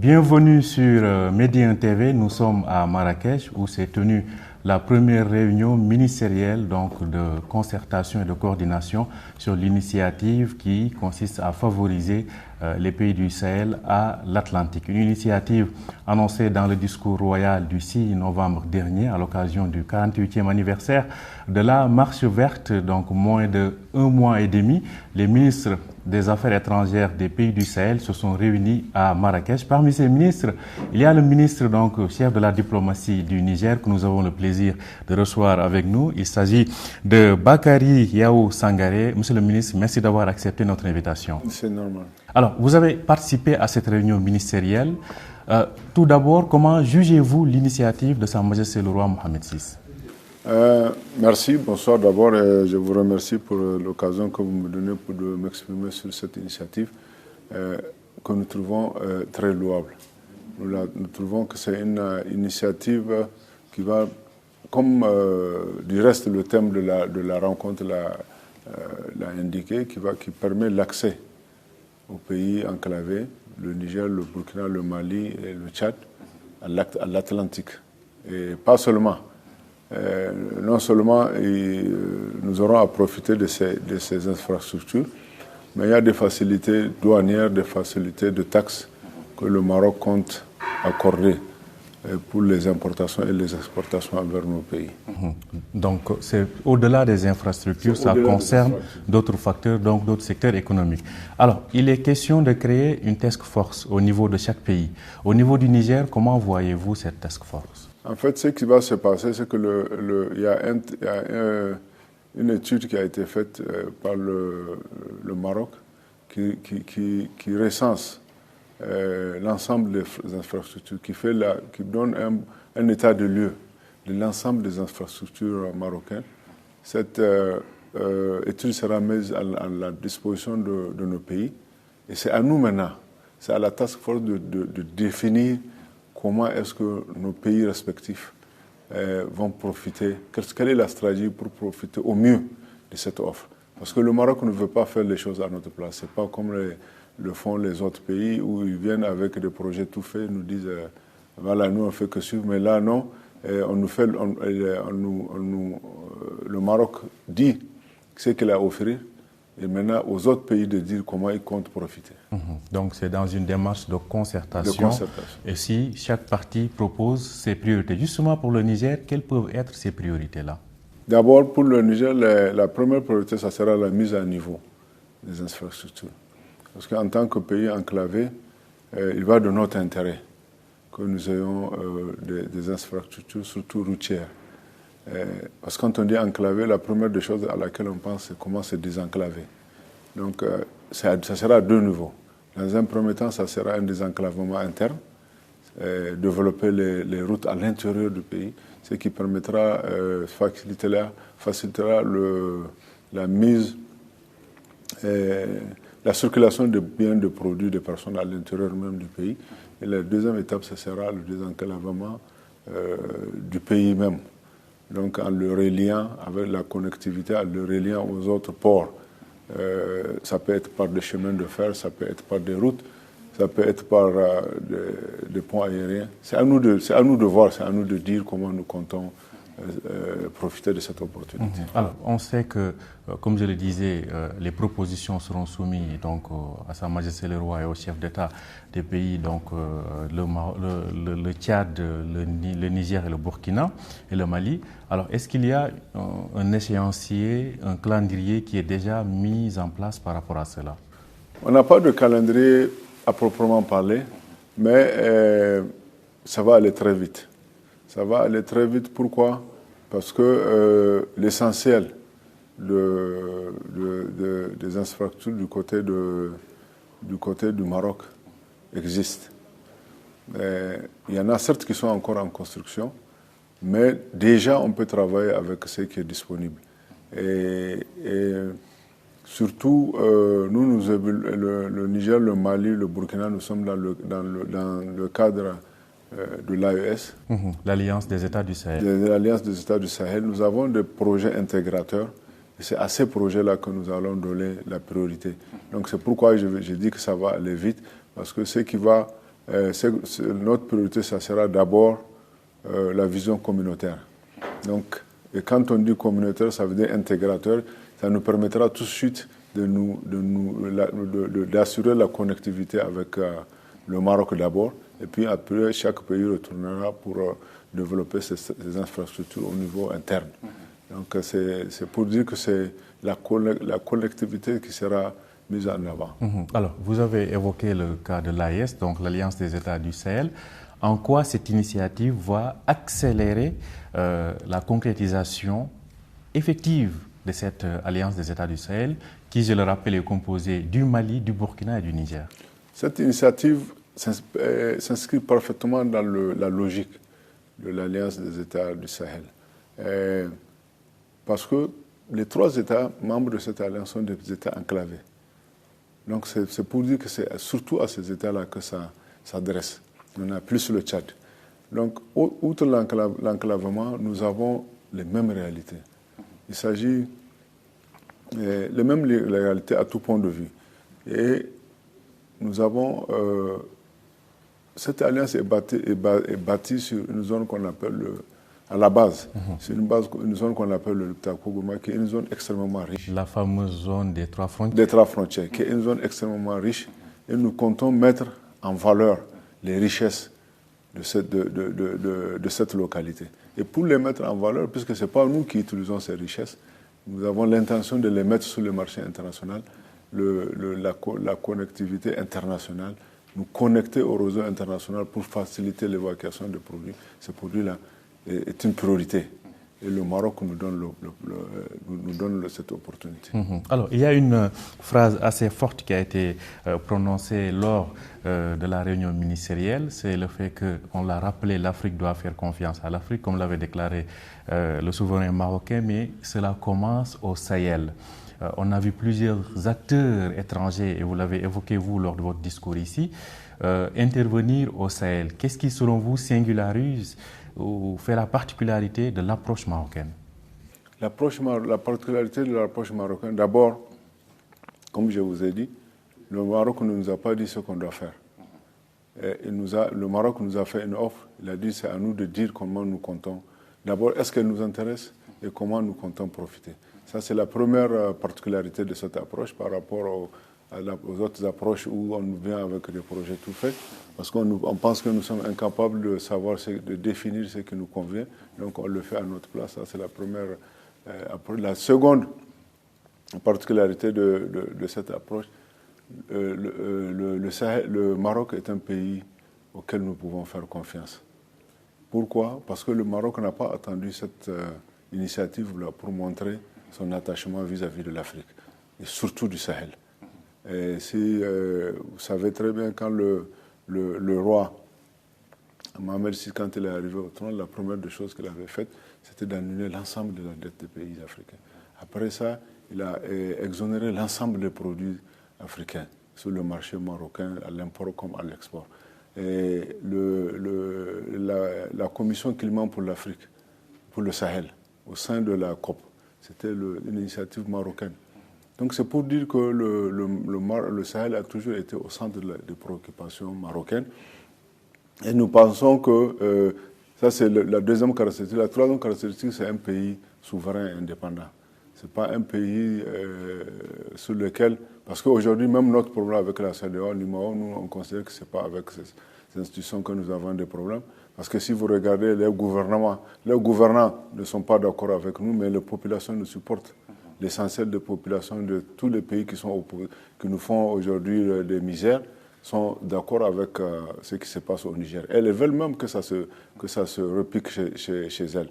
Bienvenue sur Medi 1 TV. Nous sommes à Marrakech où s'est tenue la première réunion ministérielle de concertation et de coordination sur l'initiative qui consiste à favoriser les pays du Sahel à l'Atlantique. Une initiative annoncée dans le discours royal du 6 novembre dernier à l'occasion du 48e anniversaire de la Marche verte, donc moins de 1 mois et demi. Les ministres des Affaires étrangères des pays du Sahel se sont réunis à Marrakech. Parmi ces ministres, il y a le ministre chef de la diplomatie du Niger que nous avons le plaisir de recevoir avec nous. Il s'agit de Bakary Yao Sangaré. Monsieur le ministre, merci d'avoir accepté notre invitation. C'est normal. Alors, vous avez participé à cette réunion ministérielle. Tout d'abord, comment jugez-vous l'initiative de Sa Majesté le roi Mohamed VI? Merci, bonsoir d'abord. Je vous remercie pour l'occasion que vous me donnez de m'exprimer sur cette initiative que nous trouvons très louable. Nous trouvons que c'est une initiative qui va, comme du reste le thème de la rencontre l'a indiqué, qui permet l'accès aux pays enclavés, le Niger, le Burkina, le Mali et le Tchad, à l'Atlantique. Et pas seulement. Non seulement nous aurons à profiter de ces infrastructures, mais il y a des facilités douanières, des facilités de taxes que le Maroc compte accorder pour les importations et les exportations vers nos pays. Donc, c'est au-delà des infrastructures, ça concerne d'autres facteurs, donc d'autres secteurs économiques. Alors, il est question de créer une task force au niveau de chaque pays. Au niveau du Niger, comment voyez-vous cette task force? En fait, ce qui va se passer, c'est que il y a une étude qui a été faite par le Maroc qui recense l'ensemble des infrastructures, qui donne un état de lieu de l'ensemble des infrastructures marocaines. Cette étude sera mise à la disposition de nos pays. Et c'est à nous maintenant, c'est à la task force de définir comment est-ce que nos pays respectifs vont profiter, quelle est la stratégie pour profiter au mieux de cette offre. Parce que le Maroc ne veut pas faire les choses à notre place. Ce n'est pas comme le font les autres pays où ils viennent avec des projets tout faits, nous disent voilà, nous on ne fait que suivre, mais là non, le Maroc dit ce qu'il a à offrir et maintenant aux autres pays de dire comment ils comptent profiter. Donc c'est dans une démarche de concertation. Et si chaque partie propose ses priorités. Justement pour le Niger, quelles peuvent être ces priorités-là? D'abord pour le Niger, la première priorité, ça sera la mise à niveau des infrastructures. Parce qu'en tant que pays enclavé, il va de notre intérêt que nous ayons des infrastructures, surtout routières. Parce que quand on dit enclavé, la première des choses à laquelle on pense, c'est comment se désenclaver. Donc, ça sera à deux niveaux. Dans un premier temps, ça sera un désenclavement interne, développer les routes à l'intérieur du pays, ce qui permettra, facilitera la mise, la circulation de biens, de produits, de personnes à l'intérieur même du pays. Et la deuxième étape, ce sera le désenclavement du pays même. Donc en le reliant avec la connectivité, en le reliant aux autres ports. Ça peut être par des chemins de fer, ça peut être par des routes, ça peut être par des ponts aériens. C'est à nous de voir, c'est à nous de dire comment nous comptons profiter de cette opportunité. Alors, on sait que, comme je le disais, les propositions seront soumises à Sa Majesté le Roi et au chef d'État des pays, le Tchad, le Niger et le Burkina et le Mali. Alors, est-ce qu'il y a un échéancier, un calendrier qui est déjà mis en place par rapport à cela? On n'a pas de calendrier à proprement parler, mais ça va aller très vite. Ça va aller très vite, pourquoi? Parce que l'essentiel des infrastructures du côté du Maroc existe. Il y en a certes qui sont encore en construction, mais déjà on peut travailler avec ce qui est disponible. Et surtout, le Niger, le Mali, le Burkina, nous sommes dans le cadre de l'AES. L'Alliance des États du Sahel. L'Alliance des États du Sahel. Nous avons des projets intégrateurs et c'est à ces projets-là que nous allons donner la priorité. Donc c'est pourquoi je dis que ça va aller vite, parce que ce qui va notre priorité, ça sera d'abord la vision communautaire. Donc, et quand on dit communautaire, ça veut dire intégrateur. Ça nous permettra tout de suite d'assurer la connectivité avec le Maroc d'abord. Et puis après, chaque pays retournera pour développer ses infrastructures au niveau interne. Donc c'est pour dire que c'est la collectivité qui sera mise en avant. Alors, vous avez évoqué le cas de l'AES, donc l'Alliance des États du Sahel. En quoi cette initiative va accélérer la concrétisation effective de cette Alliance des États du Sahel, qui, je le rappelle, est composée du Mali, du Burkina et du Niger? Cette initiative s'inscrit parfaitement dans la logique de l'Alliance des États du Sahel. Parce que les 3 États membres de cette alliance sont des États enclavés. Donc c'est pour dire que c'est surtout à ces États-là que ça s'adresse. On a plus le Tchad. Donc, outre l'enclavement, nous avons les mêmes réalités. Il s'agit les mêmes réalités à tout point de vue. Et nous avons... cette alliance est bâtie sur une zone qu'on appelle, à la base, c'est une zone qu'on appelle le Takogoma, qui est une zone extrêmement riche. La fameuse zone des 3 frontières. Des 3 frontières, qui est une zone extrêmement riche. Et nous comptons mettre en valeur les richesses de cette localité. Et pour les mettre en valeur, puisque ce n'est pas nous qui utilisons ces richesses, nous avons l'intention de les mettre sur le marché international, la connectivité internationale, nous connecter au réseau international pour faciliter l'évacuation des produits. Ces produits-là est une priorité. Et le Maroc nous donne cette opportunité. Alors, il y a une phrase assez forte qui a été prononcée lors de la réunion ministérielle. C'est le fait qu'on l'a rappelé, l'Afrique doit faire confiance à l'Afrique, comme l'avait déclaré le souverain marocain, mais cela commence au Sahel. On a vu plusieurs acteurs étrangers, et vous l'avez évoqué vous lors de votre discours ici, intervenir au Sahel. Qu'est-ce qui, selon vous, singularise ou fait la particularité de l'approche marocaine? La particularité de l'approche marocaine, d'abord, comme je vous ai dit, le Maroc ne nous a pas dit ce qu'on doit faire. Le Maroc nous a fait une offre, il a dit c'est à nous de dire comment nous comptons. D'abord, est-ce qu'elle nous intéresse et comment nous comptons profiter. Ça, c'est la première particularité de cette approche par rapport aux autres approches où on vient avec des projets tout faits, parce qu'on pense que nous sommes incapables de savoir, de définir ce qui nous convient, donc on le fait à notre place. Ça, c'est la première approche. La seconde particularité de cette approche, le Maroc est un pays auquel nous pouvons faire confiance. Pourquoi? Parce que le Maroc n'a pas attendu cette initiative-là pour montrer son attachement vis-à-vis de l'Afrique, et surtout du Sahel. Et vous savez très bien, quand le roi Mohamed VI, quand il est arrivé au trône, la première des choses qu'il avait faites, c'était d'annuler l'ensemble de la dette des pays africains. Après ça, il a exonéré l'ensemble des produits africains sur le marché marocain, à l'import comme à l'export. Et la commission climat pour l'Afrique, pour le Sahel, au sein de la COP, c'était une initiative marocaine. Donc c'est pour dire que le Sahel a toujours été au centre des préoccupations marocaines. Et nous pensons que ça c'est la deuxième caractéristique. La troisième caractéristique, c'est un pays souverain et indépendant. Ce n'est pas un pays sur lequel... Parce qu'aujourd'hui, même notre problème avec la CEDEAO, l'UMAO, nous on considère que ce n'est pas avec ces institutions que nous avons des problèmes. Parce que si vous regardez les gouvernants ne sont pas d'accord avec nous, mais les populations nous supportent. L'essentiel des populations de tous les pays qui nous font aujourd'hui des misères sont d'accord avec ce qui se passe au Niger. Elles veulent même que ça se repique chez elles.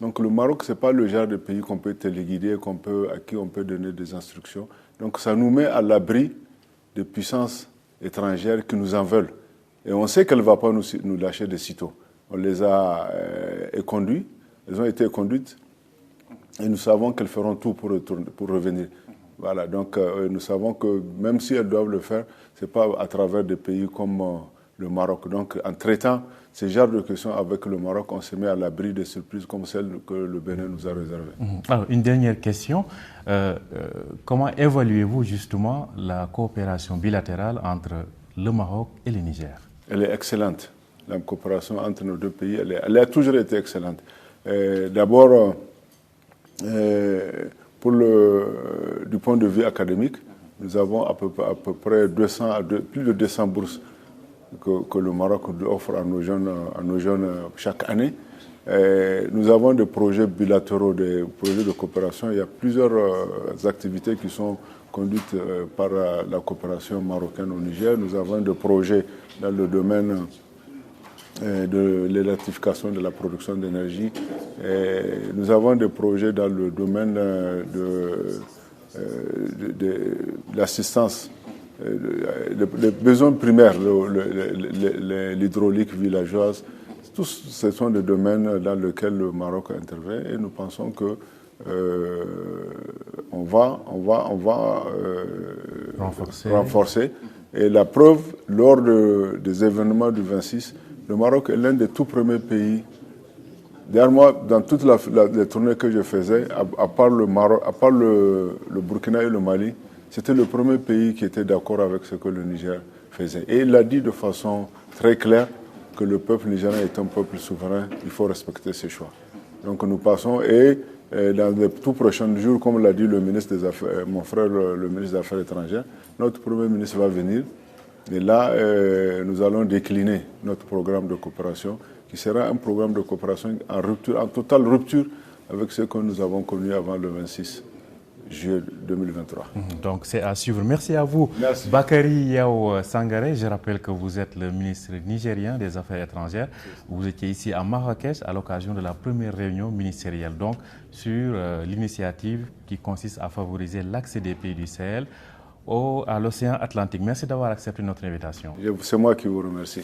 Donc le Maroc, ce n'est pas le genre de pays qu'on peut téléguider, à qui on peut donner des instructions. Donc ça nous met à l'abri des puissances étrangères qui nous en veulent. Et on sait qu'elles ne vont pas nous lâcher de sitôt. On les a éconduites, elles ont été conduites, et nous savons qu'elles feront tout pour revenir. Voilà, donc nous savons que même si elles doivent le faire, ce n'est pas à travers des pays comme le Maroc. Donc en traitant ces genres de questions avec le Maroc, on se met à l'abri de surprises comme celles que le Bénin nous a réservées. Alors, une dernière question. Comment évaluez-vous justement la coopération bilatérale entre le Maroc et le Niger? elle est excellente. La coopération entre nos deux pays, elle a toujours été excellente. D'abord, du point de vue académique, nous avons à peu près plus de 200 bourses que le Maroc offre à nos jeunes chaque année. Nous avons des projets bilatéraux, des projets de coopération. Il y a plusieurs activités qui sont conduites par la coopération marocaine au Niger. Nous avons des projets dans le domaine de l'électrification de la production d'énergie. Nous avons des projets dans le domaine de l'assistance, des besoins primaires, l'hydraulique villageoise. Tous ce sont des domaines dans lesquels le Maroc intervient et nous pensons que on va renforcer. Et la preuve, lors des événements du 26, le Maroc est l'un des tout premiers pays. Derrière moi, dans toutes les tournées que je faisais, à part le Maroc, à part le Burkina et le Mali, c'était le premier pays qui était d'accord avec ce que le Niger faisait. Et il l'a dit de façon très claire que le peuple nigérien est un peuple souverain, il faut respecter ses choix. Donc nous passons et dans les tout prochains jours, comme l'a dit le ministre des Affaires, mon frère le ministre des Affaires étrangères, notre Premier ministre va venir et là nous allons décliner notre programme de coopération qui sera un programme de coopération en totale rupture avec ce que nous avons connu avant le 26 juillet 2023. Donc c'est à suivre. Merci à vous. Merci. Bakary Yao Sangaré, je rappelle que vous êtes le ministre nigérien des Affaires étrangères. Vous étiez ici à Marrakech à l'occasion de la première réunion ministérielle, donc sur l'initiative qui consiste à favoriser l'accès des pays du Sahel à l'océan Atlantique. Merci d'avoir accepté notre invitation. C'est moi qui vous remercie.